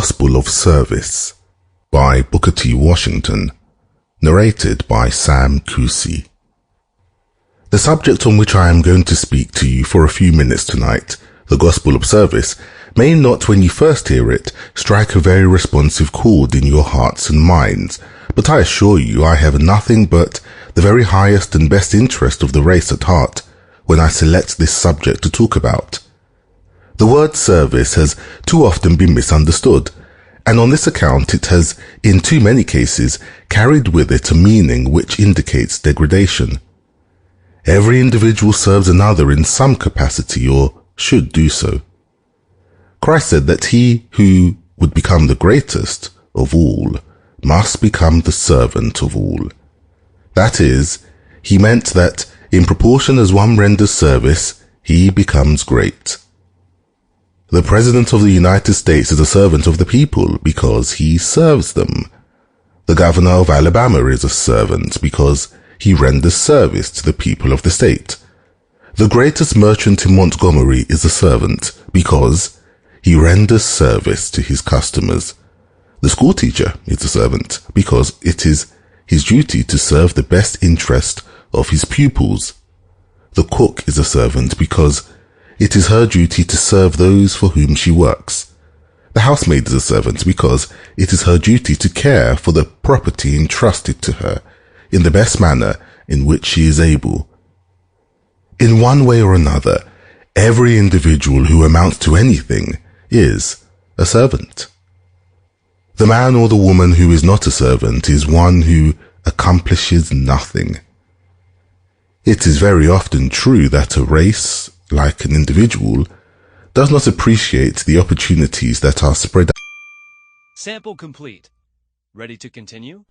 Gospel of Service by Booker T. Washington, narrated by Sam Kusi. The subject on which I am going to speak to you for a few minutes tonight, the Gospel of Service, may not when you first hear it strike a very responsive chord in your hearts and minds, but I assure you I have nothing but the very highest and best interest of the race at heart when I select this subject to talk about. The word service has too often been misunderstood, and on this account it has, in too many cases, carried with it a meaning which indicates degradation. Every individual serves another in some capacity, or should do so. Christ said that he who would become the greatest of all must become the servant of all. That is, he meant that in proportion as one renders service, he becomes great. The President of the United States is a servant of the people because he serves them. The Governor of Alabama is a servant because he renders service to the people of the state. The greatest merchant in Montgomery is a servant because he renders service to his customers. The schoolteacher is a servant because it is his duty to serve the best interest of his pupils. The cook is a servant because it is her duty to serve those for whom she works. The housemaid is a servant because it is her duty to care for the property entrusted to her in the best manner in which she is able. In one way or another, every individual who amounts to anything is a servant. The man or the woman who is not a servant is one who accomplishes nothing. It is very often true that a race, like an individual, does not appreciate the opportunities that are spread out. Sample complete. Ready to continue?